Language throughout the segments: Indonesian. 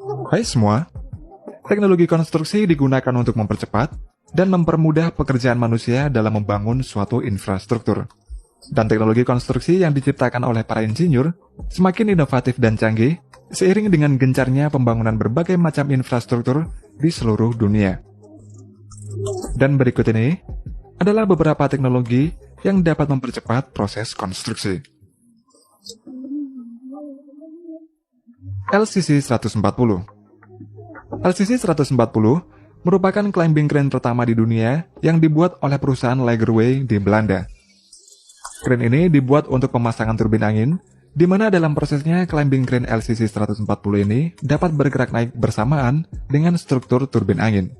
Hai semua, teknologi konstruksi digunakan untuk mempercepat dan mempermudah pekerjaan manusia dalam membangun suatu infrastruktur. Dan teknologi konstruksi yang diciptakan oleh para insinyur semakin inovatif dan canggih seiring dengan gencarnya pembangunan berbagai macam infrastruktur di seluruh dunia. Dan berikut ini adalah beberapa teknologi yang dapat mempercepat proses konstruksi. LCC 140. LCC 140 merupakan climbing crane pertama di dunia yang dibuat oleh perusahaan Lagerwey di Belanda. Crane ini dibuat untuk pemasangan turbin angin, di mana dalam prosesnya climbing crane LCC 140 ini dapat bergerak naik bersamaan dengan struktur turbin angin.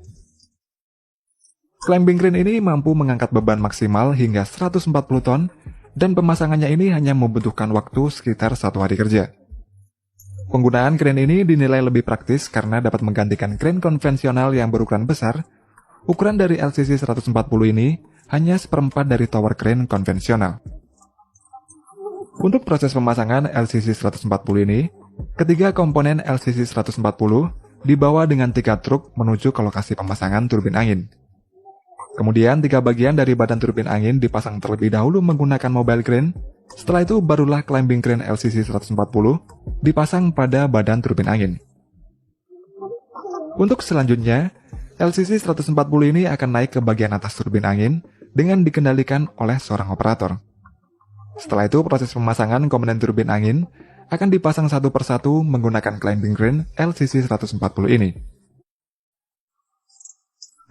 Climbing crane ini mampu mengangkat beban maksimal hingga 140 ton, dan pemasangannya ini hanya membutuhkan waktu sekitar 1 hari kerja. Penggunaan crane ini dinilai lebih praktis karena dapat menggantikan crane konvensional yang berukuran besar. Ukuran dari LCC 140 ini hanya seperempat dari tower crane konvensional. Untuk proses pemasangan LCC 140 ini, ketiga komponen LCC 140 dibawa dengan 3 truk menuju ke lokasi pemasangan turbin angin. Kemudian 3 bagian dari badan turbin angin dipasang terlebih dahulu menggunakan mobile crane. Setelah itu barulah climbing crane LCC 140 dipasang pada badan turbin angin. Untuk selanjutnya, LCC 140 ini akan naik ke bagian atas turbin angin dengan dikendalikan oleh seorang operator. Setelah itu proses pemasangan komponen turbin angin akan dipasang satu persatu menggunakan climbing crane LCC 140 ini.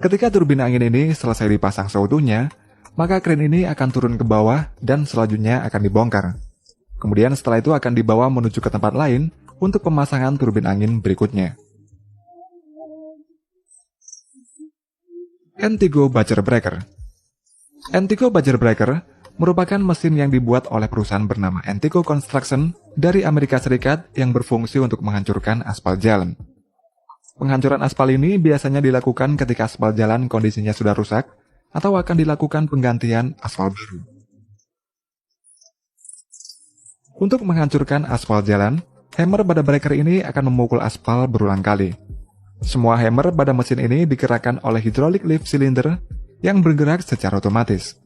Ketika turbin angin ini selesai dipasang seutuhnya, maka crane ini akan turun ke bawah dan selanjutnya akan dibongkar. Kemudian setelah itu akan dibawa menuju ke tempat lain untuk pemasangan turbin angin berikutnya. Entigo Badger Breaker. Entigo Badger Breaker merupakan mesin yang dibuat oleh perusahaan bernama Entigo Construction dari Amerika Serikat yang berfungsi untuk menghancurkan aspal jalan. Penghancuran aspal ini biasanya dilakukan ketika aspal jalan kondisinya sudah rusak atau akan dilakukan penggantian aspal baru. Untuk menghancurkan aspal jalan, hammer pada breaker ini akan memukul aspal berulang kali. Semua hammer pada mesin ini digerakkan oleh hydraulic lift cylinder yang bergerak secara otomatis.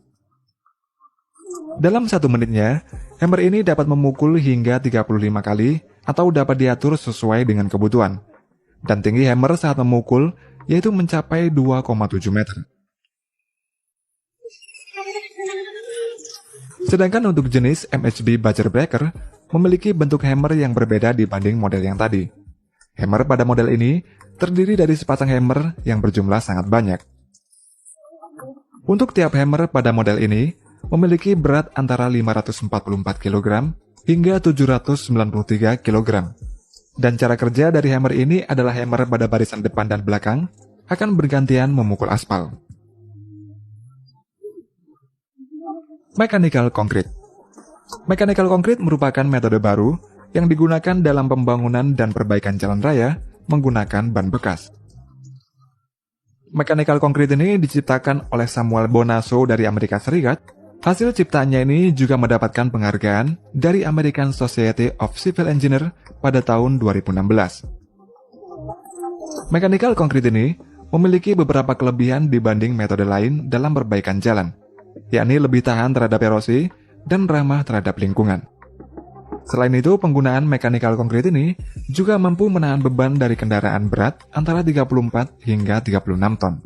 Dalam 1 menitnya, hammer ini dapat memukul hingga 35 kali atau dapat diatur sesuai dengan kebutuhan. Dan tinggi hammer saat memukul yaitu mencapai 2,7 meter. Sedangkan untuk jenis MHB Badger Breaker memiliki bentuk hammer yang berbeda dibanding model yang tadi. Hammer pada model ini terdiri dari sepasang hammer yang berjumlah sangat banyak. Untuk tiap hammer pada model ini memiliki berat antara 544 kg hingga 793 kg. Dan cara kerja dari hammer ini adalah hammer pada barisan depan dan belakang akan bergantian memukul aspal. Mechanical Concrete. Mechanical Concrete merupakan metode baru yang digunakan dalam pembangunan dan perbaikan jalan raya menggunakan ban bekas. Mechanical Concrete ini diciptakan oleh Samuel Bonasso dari Amerika Serikat. Hasil ciptaannya ini juga mendapatkan penghargaan dari American Society of Civil Engineers pada tahun 2016. Mechanical Concrete ini memiliki beberapa kelebihan dibanding metode lain dalam perbaikan jalan, yakni lebih tahan terhadap erosi dan ramah terhadap lingkungan. Selain itu, penggunaan mechanical concrete ini juga mampu menahan beban dari kendaraan berat antara 34 hingga 36 ton.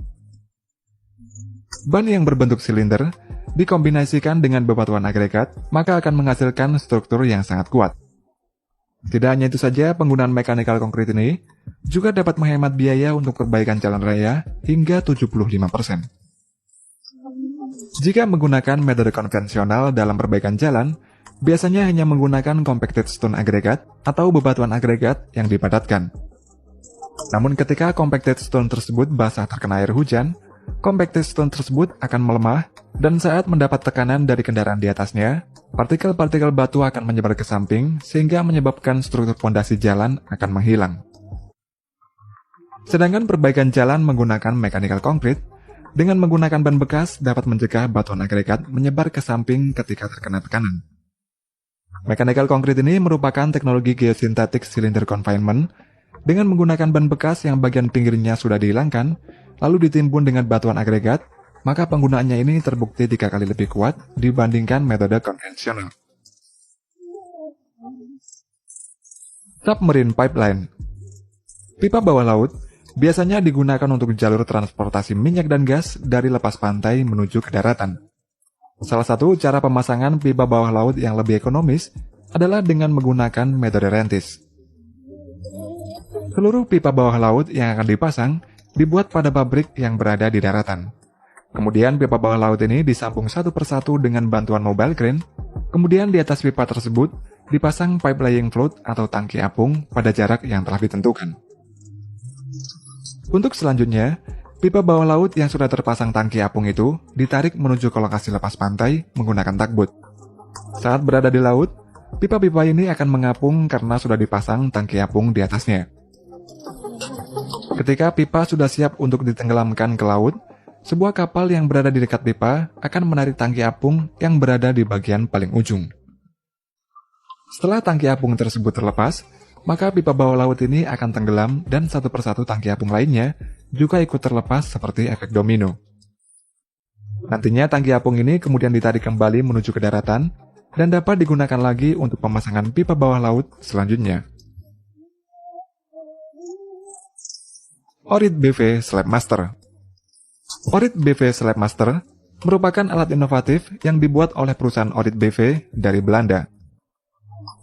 Ban yang berbentuk silinder dikombinasikan dengan bebatuan agregat, maka akan menghasilkan struktur yang sangat kuat. Tidak hanya itu saja, penggunaan mechanical concrete ini juga dapat menghemat biaya untuk perbaikan jalan raya hingga 75%. Jika menggunakan metode konvensional dalam perbaikan jalan, biasanya hanya menggunakan compacted stone agregat atau bebatuan agregat yang dipadatkan. Namun ketika compacted stone tersebut basah terkena air hujan, compacted stone tersebut akan melemah dan saat mendapat tekanan dari kendaraan di atasnya, partikel-partikel batu akan menyebar ke samping sehingga menyebabkan struktur fondasi jalan akan menghilang. Sedangkan perbaikan jalan menggunakan mechanical concrete, dengan menggunakan ban bekas dapat mencegah batuan agregat menyebar ke samping ketika terkena tekanan. Mechanical concrete ini merupakan teknologi geosynthetic cylinder confinement, Dengan menggunakan ban bekas yang bagian pinggirnya sudah dihilangkan, lalu ditimbun dengan batuan agregat, maka penggunaannya ini terbukti 3 kali lebih kuat dibandingkan metode konvensional. Submarine pipeline. Pipa bawah laut biasanya digunakan untuk jalur transportasi minyak dan gas dari lepas pantai menuju ke daratan. Salah satu cara pemasangan pipa bawah laut yang lebih ekonomis adalah dengan menggunakan metode rentis. Seluruh pipa bawah laut yang akan dipasang dibuat pada pabrik yang berada di daratan. Kemudian pipa bawah laut ini disambung satu persatu dengan bantuan mobile crane. Kemudian di atas pipa tersebut dipasang pipe laying float atau tangki apung pada jarak yang telah ditentukan. Untuk selanjutnya, pipa bawah laut yang sudah terpasang tangki apung itu ditarik menuju ke lokasi lepas pantai menggunakan tugboat. Saat berada di laut, pipa-pipa ini akan mengapung karena sudah dipasang tangki apung di atasnya. Ketika pipa sudah siap untuk ditenggelamkan ke laut, sebuah kapal yang berada di dekat pipa akan menarik tangki apung yang berada di bagian paling ujung. Setelah tangki apung tersebut terlepas, maka pipa bawah laut ini akan tenggelam dan satu persatu tangki apung lainnya juga ikut terlepas seperti efek domino. Nantinya tangki apung ini kemudian ditarik kembali menuju ke daratan dan dapat digunakan lagi untuk pemasangan pipa bawah laut selanjutnya. Orit BV Slabmaster. Orit BV Slabmaster merupakan alat inovatif yang dibuat oleh perusahaan Orit BV dari Belanda.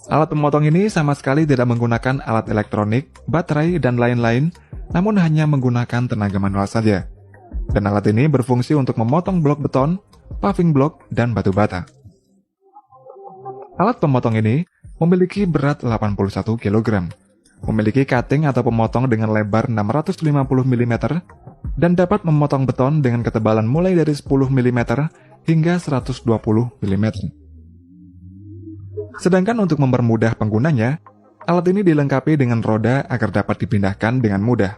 Alat pemotong ini sama sekali tidak menggunakan alat elektronik, baterai, dan lain-lain, namun hanya menggunakan tenaga manual saja. Dan alat ini berfungsi untuk memotong blok beton, paving block, dan batu bata. Alat pemotong ini memiliki berat 81 kg, memiliki cutting atau pemotong dengan lebar 650 mm, dan dapat memotong beton dengan ketebalan mulai dari 10 mm hingga 120 mm. Sedangkan untuk mempermudah penggunanya, alat ini dilengkapi dengan roda agar dapat dipindahkan dengan mudah.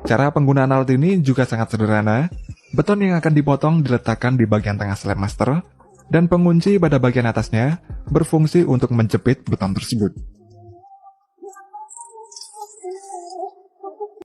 Cara penggunaan alat ini juga sangat sederhana. Beton yang akan dipotong diletakkan di bagian tengah Slabmaster, dan pengunci pada bagian atasnya berfungsi untuk menjepit beton tersebut.